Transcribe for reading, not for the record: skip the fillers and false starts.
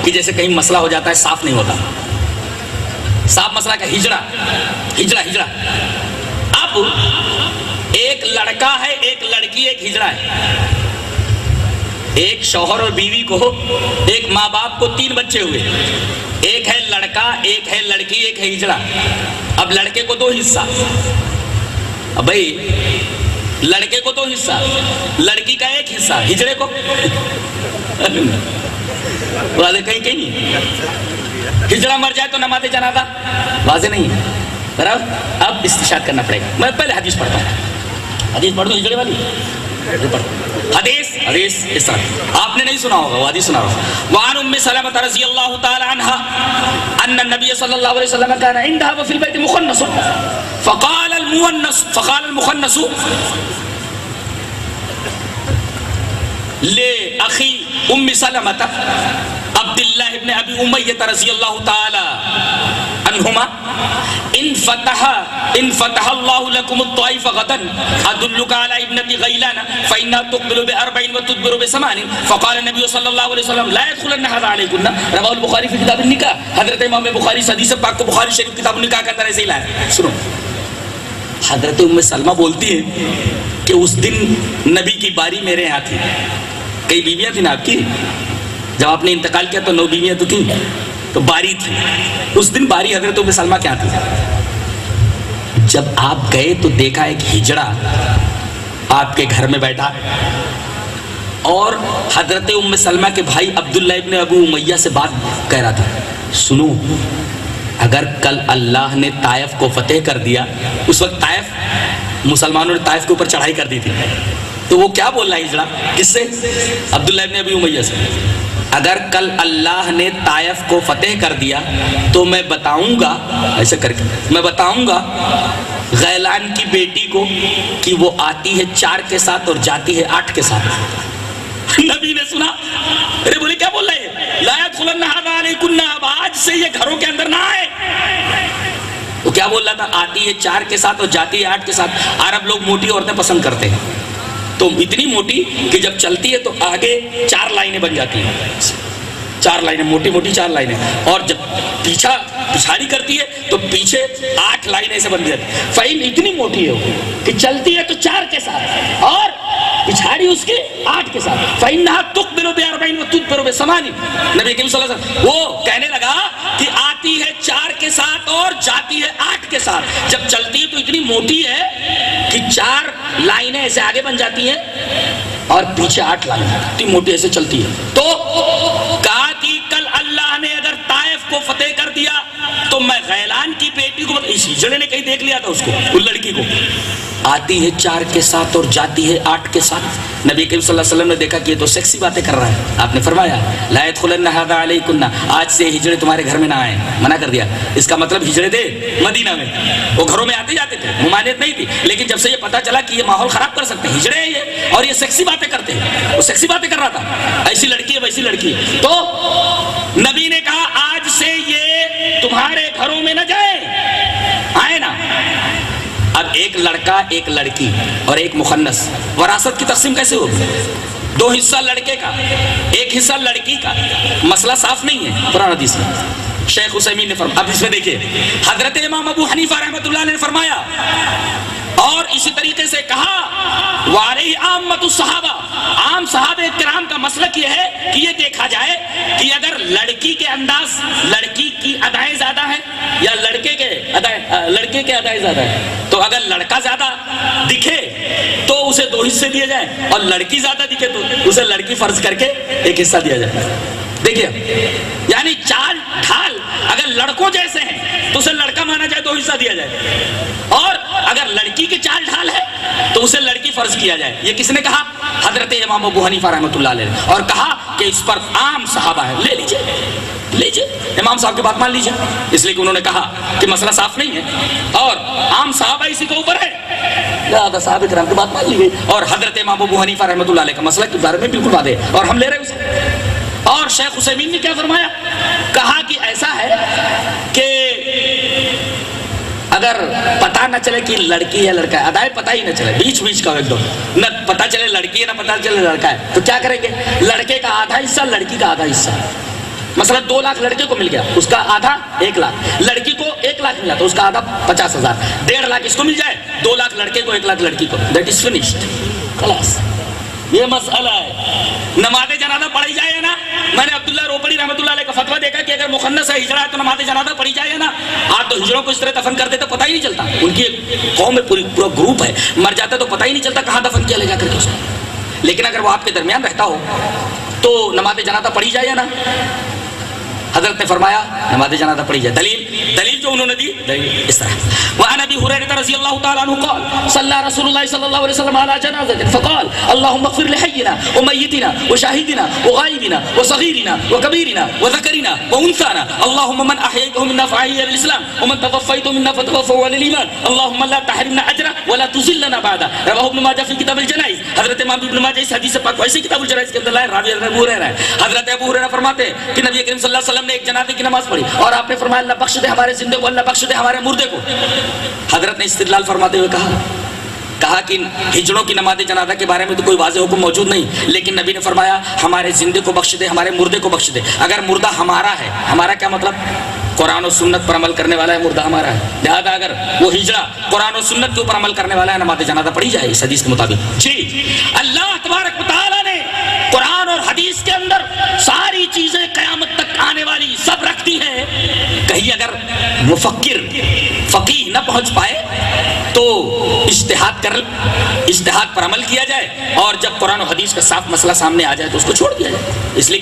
کہ جیسے کہیں مسئلہ ہو جاتا ہے صاف نہیں ہوتا. صاف مسئلہ کا ہجڑا. اب ایک لڑکا ہے، ایک لڑکی، ایک ہجڑا ہے. ایک شوہر اور بیوی کو، ایک ماں باپ کو 3 بچے ہوئے. ایک ہے لڑکا، ایک ہے لڑکی، ایک ہے ہجڑا. اب لڑکے کو 2 حصہ. اب بھائی لڑکے کو 2 حصہ، لڑکی کا 1 حصہ، ہجڑے کو کہیں نہیں. ہجڑا مر جائے تو نماز جنازہ واضح نہیں ہے. برابر اب استشہاد کرنا پڑے گا. میں پہلے حدیث پڑھتا ہوں. حدیث پڑھ دوں ہجڑے والی. حدیث اس طرح آپ نے نہیں سنا ہوگا، وہ حدیث سنا ہوگا. وعن ام سلمة رضی اللہ تعالی عنہ ان النبی صلی اللہ علیہ وسلم كان عندها وفي البيت مخنث فقال المخنث لأخي ام سلمة عبد الله بن ابي امية رضی اللہ تعالی عنہما ان فتح اللہ لکم الطائف غدا ادلک علی ابنت غیلان فإنها تقبل ب40 وتدبر ب8. فقال النبی صلی اللہ علیہ وسلم لا يدخلن هذا علیکن. رواه البخاری فی کتاب النکاح. حضرت امام بخاری حدیث پاک کو بخاری شریف کتاب النکاح کا طرح سے لایا. سنو حضرت ام سلمہ بولتی ہے کہ اس دن نبی کی باری میرے یہاں تھی. کئی بیویاں تھیں نا آپ کی، جب آپ نے انتقال کیا تو 9 بیویاں تو تھیں، تو باری تھی. اس دن باری حضرت ام سلمہ کیا تھی. جب آپ گئے تو دیکھا ایک ہجڑا آپ کے گھر میں بیٹھا اور حضرت ام سلمہ کے بھائی عبداللہ ابن ابو امیہ سے بات کہہ رہا تھا. سنو اگر کل اللہ نے طائف کو فتح کر دیا، اس وقت طائف مسلمانوں نے طائف کے اوپر چڑھائی کر دی تھی، تو وہ کیا بول رہا ہے ہجڑا؟ کس سے؟ عبداللہ ابن ابی امیہ سے. اگر کل اللہ نے طائف کو فتح کر دیا تو میں بتاؤں گا، ایسے کر کے میں بتاؤں گا غیلان کی بیٹی کو کہ وہ آتی ہے 4 کے ساتھ اور جاتی ہے 8 کے ساتھ. نبی نے سنا، ارے بولے کیا بول رہے ہیں؟ لا يدخلن هذا علیکن، اب آج سے یہ گھروں کے اندر نہ آئے. وہ کیا بول رہا تھا؟ آتی ہے 4 کے ساتھ اور جاتی ہے 8 کے ساتھ. عرب لوگ موٹی عورتیں پسند کرتے ہیں، تو اتنی موٹی کہ جب چلتی ہے تو آگے 4 لائنیں بن جاتی ہیں. 4 لائنیں، موٹی موٹی 4 لائنیں. اور جب پچھاڑی کرتی ہے تو پیچھے 8 لائنیں سے بن جاتی ہیں. فائن اتنی موٹی ہے کہ چلتی ہے تو 4 کے ساتھ اور پچھاڑی اس کے 8 کے ساتھ. فَإِنَّهَا تُقْبِلُ ب40 وَتُدْبِرُ ب8. نبی کریم صلی اللہ علیہ وسلم وہ کہنے لگا کہ آتی ہے 4 کے ساتھ اور جاتی ہے 8 کے ساتھ. جب چلتی ہے تو اتنی موٹی ہے کہ 4 لائنیں ایسے آگے بن جاتی ہیں اور پیچھے 8 لائنیں، اتنی موٹی ایسے چلتی ہے. تو کہا کہ کل اللہ نے اگر طائف کو فتح کر دیا تو میں غیلان کی بیٹی کو، اس ہجڑے نے کہیں دیکھ لیا تھا اس کو، اس لڑکی کو، آتی ہے 4 کے ساتھ اور جاتی ہے 8 کے ساتھ. نبی کریم صلی اللہ علیہ وسلم نے دیکھا کہ یہ تو سیکسی باتیں کر رہا ہے. آپ نے فرمایا لا يدخلن هذا علیکن، آج سے ہجڑے تمہارے گھر میں نہ آئیں. منع کر دیا. اس کا مطلب ہجڑے تھے مدینہ میں، وہ گھروں میں آتے جاتے تھے، ممانعت نہیں تھی. لیکن جب سے یہ پتا چلا کہ یہ ماحول خراب کر سکتے ہیں، ہجڑے ہیں یہ اور یہ سیکسی باتیں کرتے ہیں، وہ سیکسی باتیں کر رہا تھا، ایسی لڑکی ہے ویسی لڑکی ہے، تو نبی نے کہا آج سے یہ تمہارے گھروں میں نہ جائیں، آئے نا. اب ایک لڑکا، ایک لڑکی اور ایک مخنث، وراثت کی تقسیم کیسے ہوگی؟ 2 حصہ لڑکے کا، 1 حصہ لڑکی کا. مسئلہ صاف نہیں ہے قرآن حدیث میں. شیخ عثیمین نے فرمایا، اب اس میں دیکھیے حضرت امام ابو حنیفہ رحمۃ اللہ نے فرمایا، اور اسی طریقے سے کہا وعلیہ عامۃ الصحابہ، عام صحابہ کرام کا مسلک یہ ہے کہ یہ دیکھا جائے کہ اگر لڑکی کے انداز، لڑکی کی ادائیں زیادہ ہیں یا لڑکے کے ادائیں زیادہ ہیں، تو اگر لڑکا زیادہ دکھے تو اسے 2 حصے دیے جائیں اور لڑکی زیادہ دکھے تو اسے لڑکی فرض کر کے 1 حصہ دیا جائے. دیکھیے یعنی چال ڈھال اگر لڑکوں جیسے ہیں تو اسے لڑکا مانا جائے 2 حصہ دیا جائے، اور اگر لڑکی کی چال ڈھال ہے تو اسے لڑکی فرض کیا جائے. یہ کس نے کہا؟ حضرت امام ابو حنیفہ رحمۃ اللہ علیہ نے. اور کہا کہ اس پر عام صحابہ ہے، لے لیجئے امام صاحب کی بات مان لیجئے، اس لیے کہ انہوں نے کہا کہ مسئلہ صاف نہیں ہے اور عام صحابہ اسی کے اوپر ہے، لہذا صحابہ کرام کی بات مان لی گئی. اور حضرت امام ابو حنیفہ رحمۃ اللہ علیہ کا مسئلہ کے بارے میں بالکل واضح ہے اور ہم لے رہے ہیں اسے. اور شیخ عثیمین نے کیا فرمایا؟ کہا کہ ایسا ہے کہ اگر پتہ نہ چلے کہ لڑکی ہے لڑکا ہے، ادائے پتہ ہی نہ چلے، بیچ کا ایک دم نہ پتہ چلے لڑکی ہے نہ پتہ چلے لڑکا ہے، تو کیا کریں گے؟ لڑکے کا آدھا حصہ، لڑکی کا آدھا حصہ. مثلا 2 لاکھ لڑکے کو مل گیا، اس کا آدھا 1 لاکھ، لڑکی کو 1 لاکھ ملا تو اس کا آدھا 50,000، 1.5 لاکھ اس کو مل جائے، 2 لاکھ لڑکے کو 1 لاکھ لڑکی کو، دیٹ از فنشڈ، خلاص یہ مسئلہ ہے۔ نماز جنازہ پڑھی جائے نا، میں نے عبداللہ روپڑی رحمۃ اللہ علیہ کا فتویٰ دیکھا کہ اگر مخنث ہے، ہجڑا ہے تو نماز جنازہ پڑھی جائے نا۔ آج تو ہجڑوں کو اس طرح دفن کرتے تو پتہ ہی نہیں چلتا، ان کی ایک قوم ہے، پورا گروپ ہے، مر جاتا تو پتہ ہی نہیں چلتا کہاں دفن کیا لے جا کر کے اس کو۔ لیکن اگر وہ آپ کے درمیان رہتا ہو تو نماز جنازہ پڑھی جائے یا نا؟ حضرت نے فرمایا نماز جنازہ پڑھی جائے۔ دلیل جو انہوں نے دی اس طرح، وعن ابی ہریرہ رضی اللہ تعالی عنہ قال صلی رسول اللہ صلی اللہ علیہ وسلم علی جنازہ فقال اللهم اغفر لحینا ومیتنا وشاہدنا وغائبنا وصغیرنا وکبیرنا وذکرنا وانثانا اللهم من احییته منا فاحیہ علی الاسلام ومن توفیته منا فتوفه علی الايمان اللهم لا تحرمنا اجرا ولا تذلنا بعدا، رواه ابن ماجہ فی کتاب الجنائز۔ حضرت امام ابن ماجہ اس حدیث پاک ویسے کتاب الجنائز کے اندر لائے، راوی ابو ہریرہ ہے۔ حضرت ابو ہریرہ فرماتے ہیں کہ نبی کریم صلی اللہ علیہ وسلم نے ایک جنازے کی نماز پڑھی اور آپ نے فرمایا اللہ بخش دے ہمارے زندے کو، اللہ بخش دے ہمارے مردے کو۔ حضرت نے استدلال فرماتے ہوئے کہا کہ ہجڑوں کی نماز جنازہ کے بارے میں تو کوئی واضح حکم موجود نہیں، لیکن نبی نے فرمایا ہمارے زندے کو بخش دے، ہمارے مردے کو بخش دے۔ اگر مردہ ہمارا ہے، ہمارا کیا مطلب؟ قرآن و سنت پر عمل کرنے والا ہے، مردہ ہمارا ہے، لہذا اگر وہ ہجڑا قرآن و سنت کے اوپر عمل کرنے والا ہے، نماز جنازہ پڑھی جائے اس حدیث کے مطابق۔ جی اللہ تبارک و تعالیٰ نے قرآن اور حدیث کے اندر ساری چیزیں قیامت تک آنے والی سب رکھتی ہیں۔ کہیں اگر مفکر فقیہ نہ پہنچ پائے تو اجتہاد پر عمل کیا جائے، اور جب قرآن و حدیث کا صاف مسئلہ سامنے آ جائے تو اس کو چھوڑ دیا جائے، اس لیے